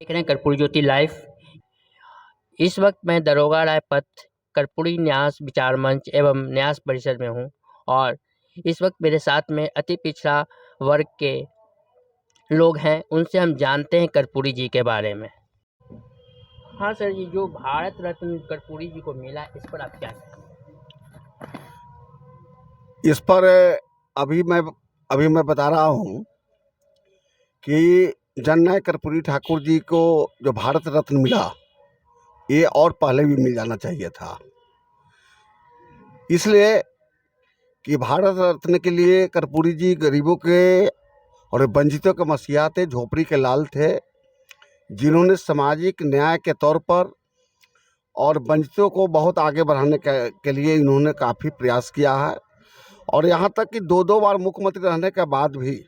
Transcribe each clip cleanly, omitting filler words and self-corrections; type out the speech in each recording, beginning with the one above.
देख रहे हैं कर्पूरी ज्योति लाइव। इस वक्त मैं दरोगा राय पथ कर्पूरी न्यास विचार मंच एवं न्यास परिषद में हूँ और इस वक्त मेरे साथ में अति पिछड़ा वर्ग के लोग हैं। उनसे हम जानते हैं कर्पूरी जी के बारे में। हाँ सर जी, जो भारत रत्न कर्पूरी जी को मिला, इस पर आप क्या कहें? इस पर अभी मैं बता रहा हूँ कि जननायक कर्पूरी ठाकुर जी को जो भारत रत्न मिला, ये और पहले भी मिल जाना चाहिए था। इसलिए कि भारत रत्न के लिए कर्पूरी जी गरीबों के और वंचितों के मसीहा थे, झोपड़ी के लाल थे, जिन्होंने सामाजिक न्याय के तौर पर और वंचितों को बहुत आगे बढ़ाने के लिए इन्होंने काफ़ी प्रयास किया है। और यहाँ तक कि दो बार मुख्यमंत्री रहने के बाद भी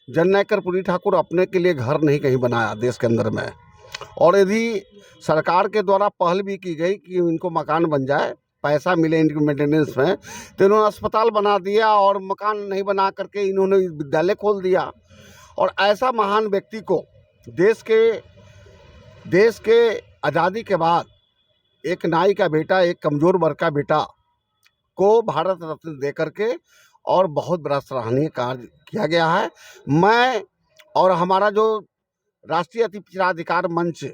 जननायक कर्पूरी ठाकुर अपने के लिए घर नहीं कहीं बनाया देश के अंदर में। और यदि सरकार के द्वारा पहल भी की गई कि इनको मकान बन जाए, पैसा मिले इनकी मेंटेनेंस में, तो इन्होंने अस्पताल बना दिया और मकान नहीं बना करके इन्होंने विद्यालय खोल दिया। और ऐसा महान व्यक्ति को देश के आज़ादी के बाद एक नाई का बेटा, एक कमज़ोर वर्ग का बेटा को भारत रत्न दे करके और बहुत बड़ा सराहनीय कार्य किया गया है। मैं और हमारा जो राष्ट्रीय अति पिछड़ा अधिकार मंच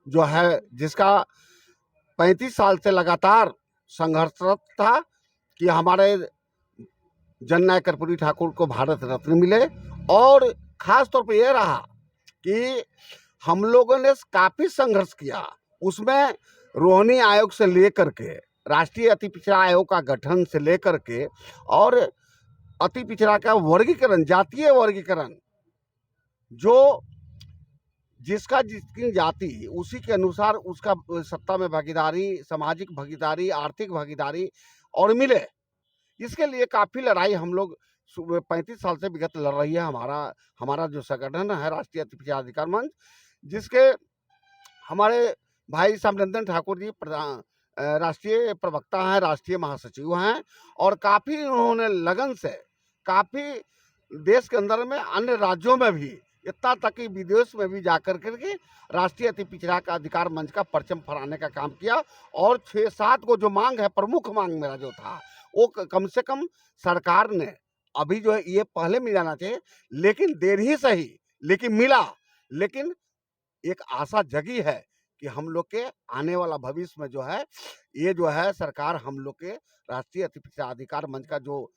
जो है, जिसका 35 साल से लगातार संघर्षरत था कि हमारे जननायक कर्पूरी ठाकुर को भारत रत्न मिले, और ख़ास तौर पे ये रहा कि हम लोगों ने काफ़ी संघर्ष किया। उसमें रोहिणी आयोग से लेकर के राष्ट्रीय अति पिछड़ा आयोग का गठन से लेकर के और अति पिछड़ा का वर्गीकरण, जातीय वर्गीकरण, जो जिसका जिसकी जाति उसी के अनुसार उसका सत्ता में भागीदारी, सामाजिक भागीदारी, आर्थिक भागीदारी और मिले, इसके लिए काफ़ी लड़ाई हम लोग 35 साल से विगत लड़ रही है हमारा जो संगठन है राष्ट्रीय अति पिछड़ा अधिकार मंच, जिसके हमारे भाई श्यामनंदन ठाकुर जी राष्ट्रीय प्रवक्ता हैं, राष्ट्रीय महासचिव हैं, और काफ़ी उन्होंने लगन से काफ़ी देश के अंदर में अन्य राज्यों में भी, इतना तक कि विदेश में भी जाकर करके राष्ट्रीय अति पिछड़ा का अधिकार मंच का परचम फहराने का काम किया। और 6-7 को जो मांग है, प्रमुख मांग मेरा जो था, वो कम से कम सरकार ने अभी जो है, ये पहले मिल जाना चाहिए, लेकिन देर ही सही, लेकिन मिला। लेकिन एक आशा जगी है कि हम लोग के आने वाला भविष्य में जो है, ये जो है सरकार हम लोग के राष्ट्रीय अति पिछड़ा अधिकार मंच का जो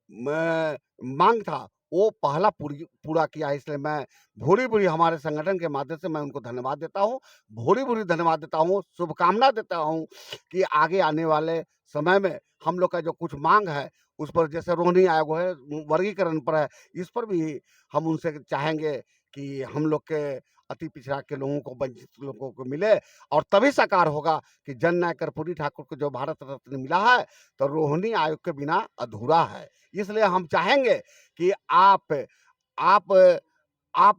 मांग था, वो पहला पूरा किया है। इसलिए मैं भूरी हमारे संगठन के माध्यम से मैं उनको धन्यवाद देता हूँ, भूरी धन्यवाद देता हूँ, शुभकामना देता हूँ कि आगे आने वाले समय में हम लोग का जो कुछ मांग है, उस पर जैसे रोहिणी आयोग है, वर्गीकरण पर है, इस पर भी हम उनसे चाहेंगे कि हम लोग के अति पिछड़ा के लोगों को, वंचित लोगों को मिले, और तभी साकार होगा कि जननायक कर्पूरी ठाकुर को जो भारत रत्न मिला है, तो रोहिणी आयोग के बिना अधूरा है। इसलिए हम चाहेंगे कि आप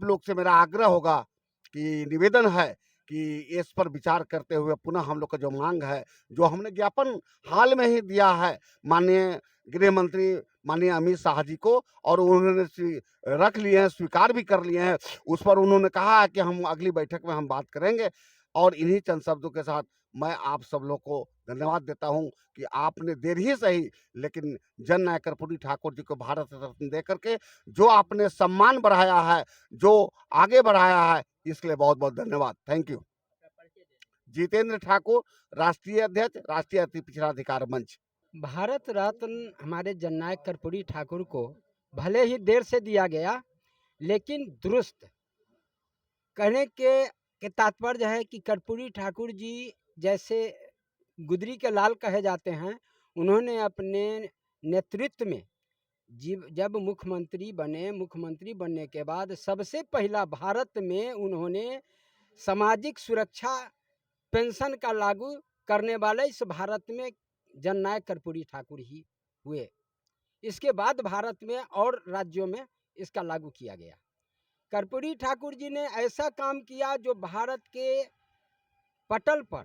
लोग से मेरा आग्रह होगा, कि निवेदन है कि इस पर विचार करते हुए पुनः हम लोग का जो मांग है, जो हमने ज्ञापन हाल में ही दिया है माननीय गृह मंत्री माननीय अमित शाह जी को, और उन्होंने रख लिए हैं, स्वीकार भी कर लिए हैं। उस पर उन्होंने कहा है कि हम अगली बैठक में हम बात करेंगे। और इन्हीं चंद शब्दों के साथ मैं आप सब लोग को धन्यवाद देता हूं कि आपने देर ही सही, लेकिन जननायक कर्पूरी ठाकुर जी को भारत रत्न दे करके जो आपने सम्मान बढ़ाया है, जो आगे बढ़ाया है, इसके लिए बहुत बहुत धन्यवाद। Thank you. जितेंद्र ठाकुर, राष्ट्रीय अध्यक्ष, राष्ट्रीय अति पिछड़ा अधिकार मंच। भारत रत्न हमारे जननायक कर्पूरी ठाकुर को भले ही देर से दिया गया, लेकिन दुरुस्त कहने के तात्पर्य है कि कर्पूरी ठाकुर जी जैसे गुदरी के लाल कहे जाते हैं, उन्होंने अपने नेतृत्व में जब मुख्यमंत्री बनने के बाद सबसे पहला भारत में उन्होंने सामाजिक सुरक्षा पेंशन का लागू करने वाले इस भारत में जननायक कर्पूरी ठाकुर ही हुए। इसके बाद भारत में और राज्यों में इसका लागू किया गया। कर्पूरी ठाकुर जी ने ऐसा काम किया जो भारत के पटल पर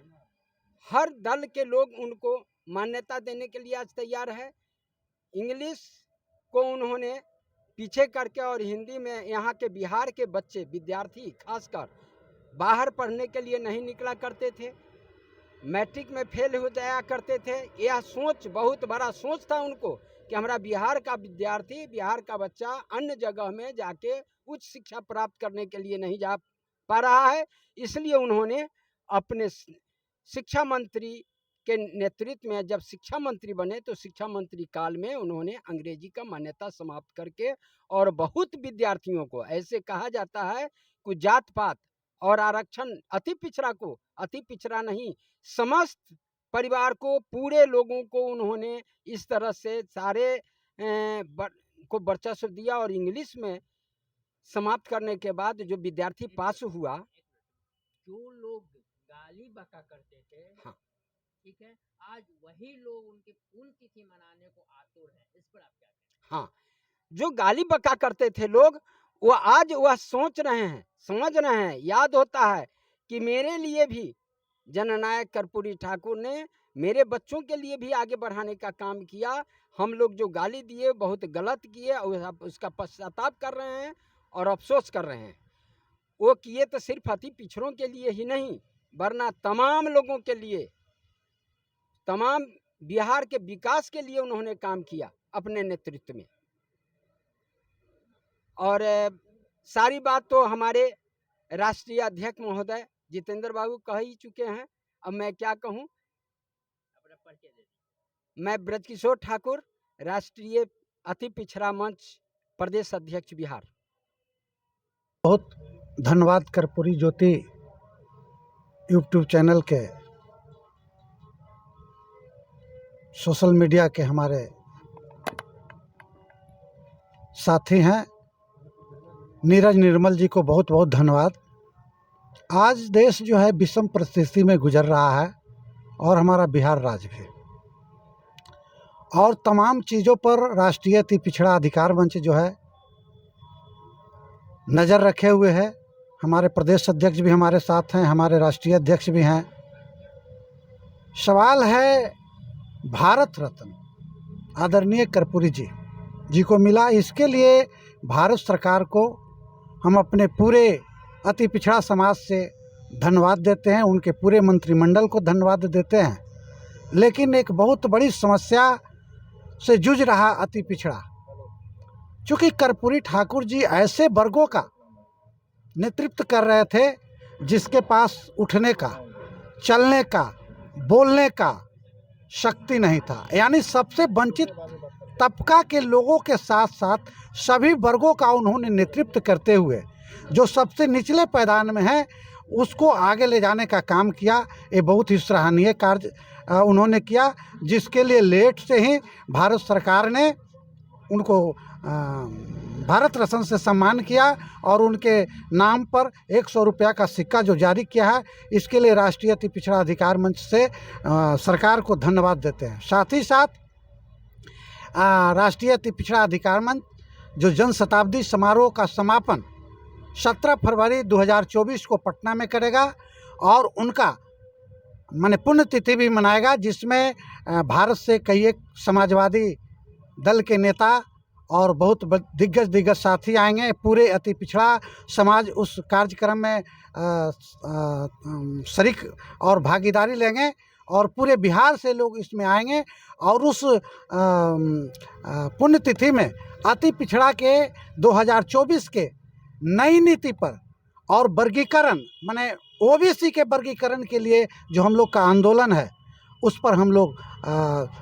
हर दल के लोग उनको मान्यता देने के लिए आज तैयार है। इंग्लिश को उन्होंने पीछे करके और हिंदी में यहाँ के बिहार के बच्चे, विद्यार्थी खासकर बाहर पढ़ने के लिए नहीं निकला करते थे, मैट्रिक में फेल हो जाया करते थे। यह सोच, बहुत बड़ा सोच था उनको कि हमारा बिहार का विद्यार्थी, बिहार का बच्चा अन्य जगह में जाके उच्च शिक्षा प्राप्त करने के लिए नहीं जा पा रहा है। इसलिए उन्होंने अपने शिक्षा मंत्री के नेतृत्व में जब शिक्षा मंत्री बने तो शिक्षा मंत्री काल में उन्होंने अंग्रेजी का मान्यता समाप्त करके और बहुत विद्यार्थियों को, ऐसे कहा जाता है कि जात पात और आरक्षण अति पिछड़ा को, अति पिछड़ा नहीं, समस्त परिवार को, पूरे लोगों को उन्होंने इस तरह से सारे को वर्चस्व दिया। और इंग्लिश में समाप्त करने के बाद जो विद्यार्थी पास हुआ, जो लोग गाली बका करते थे, हाँ, ठीक है, आज वही लोग उनकी पुण्यतिथि मनाने को आतुर हैं। इस पर आप क्या कहें? हाँ, जो गाली बका करते थे लोग, वो आज वह सोच रहे हैं, समझ रहे हैं, याद होता है कि मेरे लिए भी जननायक कर्पूरी ठाकुर ने मेरे बच्चों के लिए भी आगे बढ़ाने का काम किया। हम लोग जो गाली दिए बहुत गलत किए और उसका पश्चाताप कर रहे हैं और अफसोस कर रहे हैं। वो किए तो सिर्फ अति पिछड़ों के लिए ही नहीं, वरना तमाम लोगों के लिए, तमाम बिहार के विकास के लिए उन्होंने काम किया अपने नेतृत्व में। और सारी बात तो हमारे राष्ट्रीय अध्यक्ष महोदय जितेंद्र बाबू कह ही चुके हैं। अब मैं क्या कहूँ। अपना परिचय दे दीजिए। मैं ब्रजकिशोर ठाकुर, राष्ट्रीय अति पिछड़ा मंच प्रदेश अध्यक्ष बिहार। बहुत धन्यवाद कर्पूरी ज्योति यूट्यूब चैनल के सोशल मीडिया के हमारे साथी हैं नीरज निर्मल जी को बहुत बहुत धन्यवाद। आज देश जो है विषम परिस्थिति में गुजर रहा है और हमारा बिहार राज्य भी, और तमाम चीज़ों पर राष्ट्रीय अति पिछड़ा अधिकार मंच जो है नज़र रखे हुए है। हमारे प्रदेश अध्यक्ष भी हमारे साथ हैं, हमारे राष्ट्रीय अध्यक्ष भी हैं। सवाल है भारत रत्न आदरणीय कर्पूरी जी को मिला, इसके लिए भारत सरकार को हम अपने पूरे अति पिछड़ा समाज से धन्यवाद देते हैं, उनके पूरे मंत्रिमंडल को धन्यवाद देते हैं। लेकिन एक बहुत बड़ी समस्या से जूझ रहा अति पिछड़ा, चूँकि कर्पूरी ठाकुर जी ऐसे वर्गों का नेतृत्व कर रहे थे जिसके पास उठने का, चलने का, बोलने का शक्ति नहीं था, यानी सबसे वंचित तबका के लोगों के साथ साथ सभी वर्गों का उन्होंने नेतृत्व करते हुए जो सबसे निचले पायदान में है उसको आगे ले जाने का काम किया। ये बहुत ही सराहनीय कार्य उन्होंने किया, जिसके लिए लेट से ही भारत सरकार ने उनको भारत रत्न से सम्मान किया और उनके नाम पर 100 रुपया का सिक्का जो जारी किया है, इसके लिए राष्ट्रीय अति पिछड़ा अधिकार मंच से सरकार को धन्यवाद देते हैं। साथ ही साथ राष्ट्रीय अति पिछड़ा अधिकार मंच जो जन शताब्दी समारोह का समापन 17 फरवरी 2024 को पटना में करेगा और उनका माने पुण्यतिथि भी मनाएगा, जिसमें भारत से कई एक समाजवादी दल के नेता और बहुत दिग्गज साथी आएंगे। पूरे अति पिछड़ा समाज उस कार्यक्रम में शरीक और भागीदारी लेंगे और पूरे बिहार से लोग इसमें आएंगे और उस पुण्यतिथि में अति पिछड़ा के 2024 के नई नीति पर और वर्गीकरण माने ओबीसी के वर्गीकरण के लिए जो हम लोग का आंदोलन है उस पर हम लोग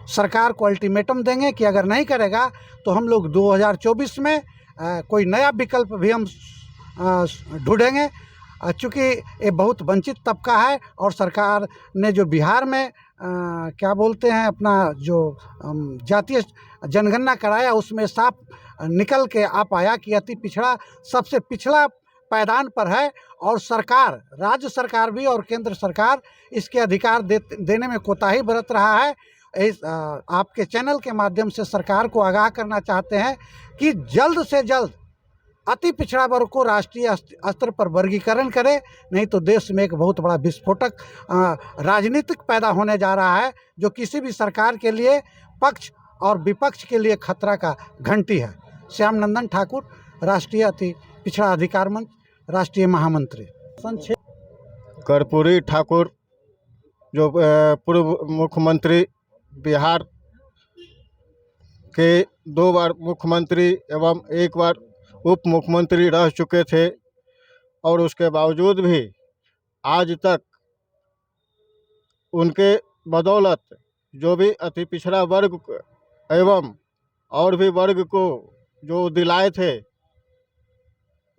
सरकार को अल्टीमेटम देंगे कि अगर नहीं करेगा तो हम लोग 2024 में कोई नया विकल्प भी हम ढूंढेंगे। चूँकि ये बहुत वंचित तबका है और सरकार ने जो बिहार में क्या बोलते हैं अपना जो जातीय जनगणना कराया उसमें साफ निकल के आ पाया कि अति पिछड़ा सबसे पिछड़ा पायदान पर है और सरकार, राज्य सरकार भी और केंद्र सरकार इसके अधिकार देने में कोताही बरत रहा है। इस आपके चैनल के माध्यम से सरकार को आगाह करना चाहते हैं कि जल्द से जल्द अति पिछड़ा वर्ग को राष्ट्रीय स्तर पर वर्गीकरण करे, नहीं तो देश में एक बहुत बड़ा विस्फोटक राजनीतिक पैदा होने जा रहा है जो किसी भी सरकार के लिए पक्ष और विपक्ष के लिए खतरा का घंटी है। श्याम नंदन ठाकुर, राष्ट्रीय अति पिछड़ा अधिकार मंच, राष्ट्रीय महामंत्री। कर्पूरी ठाकुर जो पूर्व मुख्यमंत्री बिहार के 2 बार मुख्यमंत्री एवं 1 बार उप मुख्यमंत्री रह चुके थे, और उसके बावजूद भी आज तक उनके बदौलत जो भी अति पिछड़ा वर्ग एवं और भी वर्ग को जो दिलाए थे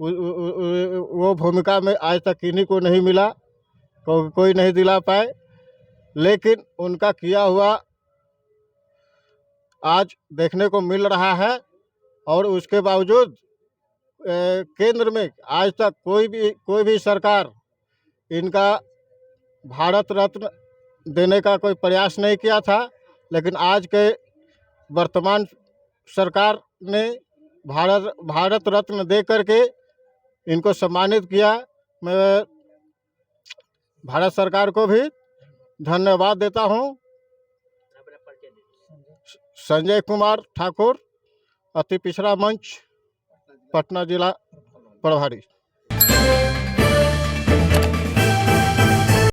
वो भूमिका में आज तक किन्हीं को नहीं मिला, कोई नहीं दिला पाए। लेकिन उनका किया हुआ आज देखने को मिल रहा है, और उसके बावजूद केंद्र में आज तक कोई भी सरकार इनका भारत रत्न देने का कोई प्रयास नहीं किया था। लेकिन आज के वर्तमान सरकार ने भारत रत्न दे करके इनको सम्मानित किया। मैं भारत सरकार को भी धन्यवाद देता हूं। संजय कुमार ठाकुर, अति पिछड़ा मंच, पटना जिला प्रभारी।